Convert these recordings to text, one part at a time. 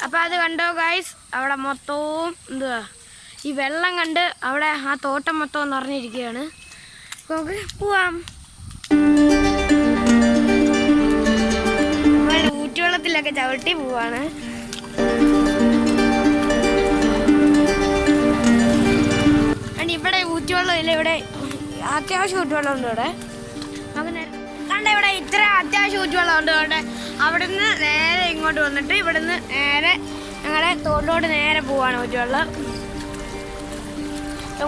അപ്പോൾ അത് കണ്ടോ ഗൈസ്, അവിടെ മൊത്തവും എന്തുവാ ഈ വെള്ളം കണ്ട് അവിടെ ആ തോട്ടം മൊത്തം നിറഞ്ഞിരിക്കുകയാണ്. നമുക്ക് പോവാം. ഊറ്റുവെള്ളത്തിലൊക്കെ ചവിട്ടി പോവാണ്. ഇവിടെ ഊറ്റുവെള്ളം ഇല്ല, ഇവിടെ അത്യാവശ്യം ഊറ്റുവെള്ളം ഉണ്ട്. ഇവിടെ അങ്ങനെ കണ്ട ഇവിടെ ഇത്ര അത്യാവശ്യം ഊറ്റുവെള്ളം ഉണ്ട്. അവിടെ അവിടുന്ന് നേരെ ഇങ്ങോട്ട് വന്നിട്ട് ഇവിടുന്ന് നേരെ ഞങ്ങളുടെ തോട്ടിലോട്ട് നേരെ പോവാണ്.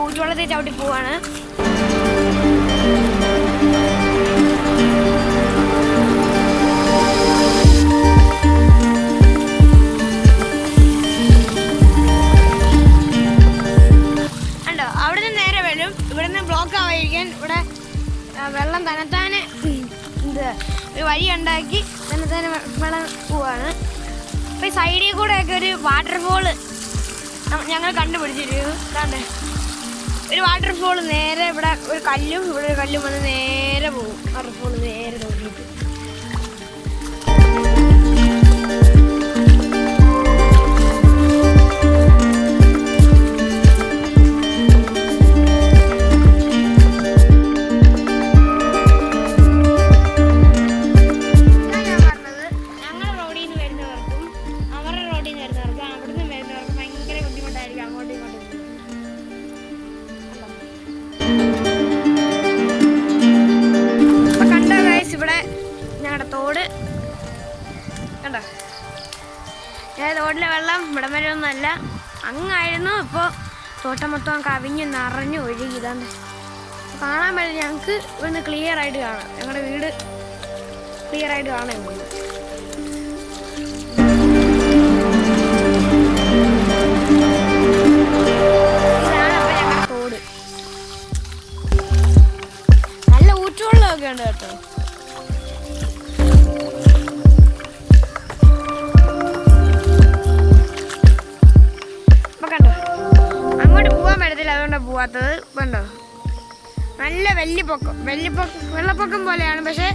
ഊറ്റുവെള്ളത്തിൽ ചവിട്ടി പോവാണ്. കണ്ടോ അവിടുന്ന് നേരെ വരും. ഇവിടുന്ന് ബ്ലോക്ക് ആവാതിരിക്കാൻ ഇവിടെ വെള്ളം തന്നെത്താനെ ഒരു വഴി ഉണ്ടാക്കി തന്നെത്താനെ വെള്ളം പോവാണ്. അപ്പോൾ ഈ സൈഡിൽ കൂടെയൊക്കെ ഒരു വാട്ടർഫോള് ഞങ്ങൾ കണ്ടുപിടിച്ചിരിക്കുന്നു. അതാണ്ട് ഒരു വാട്ടർഫോൾ നേരെ ഇവിടെ ഒരു കല്ലും ഇവിടെ ഒരു കല്ലും വന്ന് നേരെ പോകും. വാട്ടർഫോൾ നേരെ നോക്കിയിട്ട് തോട് കണ്ടോ. തോട്ടിലെ വെള്ളം ഇവിടെ വരെ ഒന്നുമല്ല, അങ്ങായിരുന്നു. ഇപ്പോൾ തോട്ടം മൊത്തം കവിഞ്ഞ് നിറഞ്ഞു ഒഴുകി. ഇതാണ്ട് കാണാൻ പറ്റും. ഞങ്ങൾക്ക് ഇവിടുന്ന് ക്ലിയർ ആയിട്ട് കാണാം. ഞങ്ങളുടെ വീട് ക്ലിയർ ആയിട്ട് കാണാൻ പോകുന്നു. ഇതാണ് അപ്പോൾ ഞങ്ങളുടെ തോട്. നല്ല ഊറ്റുവെള്ളമൊക്കെ ഉണ്ട് കേട്ടോ. അതുകൊണ്ടാണ് പോവാത്തത്. കണ്ടോ നല്ല വെള്ളപ്പൊക്കം പോലെയാണ്. പക്ഷെ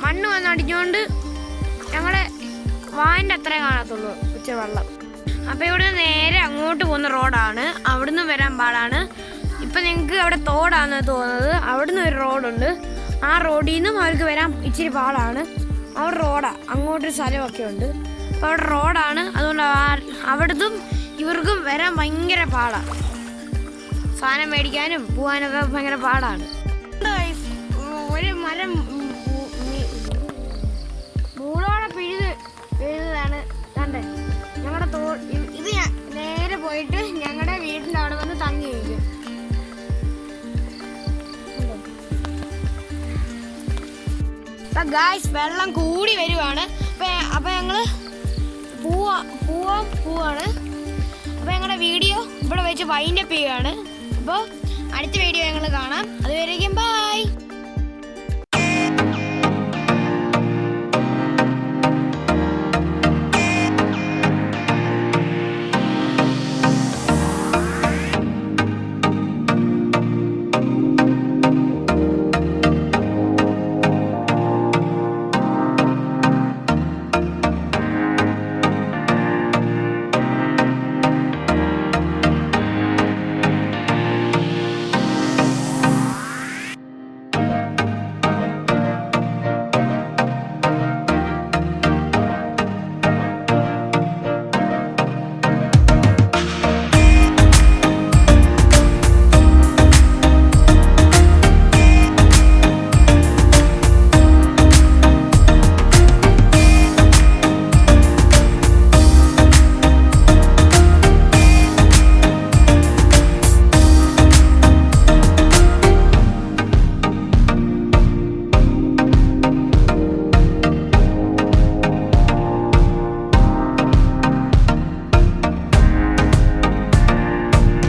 മണ്ണ് വന്ന് അടിഞ്ഞുകൊണ്ട് ഞങ്ങളുടെ വാൻ്റെ അത്രേ കാണത്തുള്ളൂ ഉച്ച വെള്ളം. അപ്പോൾ ഇവിടെ നേരെ അങ്ങോട്ട് പോകുന്ന റോഡാണ്. അവിടുന്ന് വരാൻ പാടാണ്. ഇപ്പം നിങ്ങൾക്ക് അവിടെ തോടാണ് തോന്നുന്നത്. അവിടുന്ന് ഒരു റോഡുണ്ട്. ആ റോഡിൽ നിന്നും അവർക്ക് വരാൻ ഇച്ചിരി പാടാണ്. അവിടെ റോഡാണ്, അങ്ങോട്ടൊരു സ്ഥലമൊക്കെ ഉണ്ട്. അപ്പോൾ അവിടെ റോഡാണ്. അതുകൊണ്ട് അവിടുന്നും ഇവർക്കും വരാൻ ഭയങ്കര പാടാണ്. സാധനം മേടിക്കാനും പോകാനൊക്കെ ഭയങ്കര പാടാണ്. ഒരു മരം മൂളോടെ പിഴുതാണ് കണ്ടേ. ഞങ്ങളുടെ ഇത് നേരെ പോയിട്ട് ഞങ്ങളുടെ വീടിൻ്റെ അവിടെ വന്ന് തങ്ങി വയ്ക്കും. അപ്പം ഗായ്സ് വെള്ളം കൂടി വരുവാണ്. അപ്പം ഞങ്ങൾ പോവാണ്. അപ്പോൾ ഞങ്ങളുടെ വീഡിയോ ഇവിടെ വെച്ച് വൈൻഡപ്പ് ചെയ്യുകയാണ്. അപ്പോൾ അടുത്ത വീഡിയോ ഞങ്ങൾ കാണാം. അതുവരേക്കും ബൈ.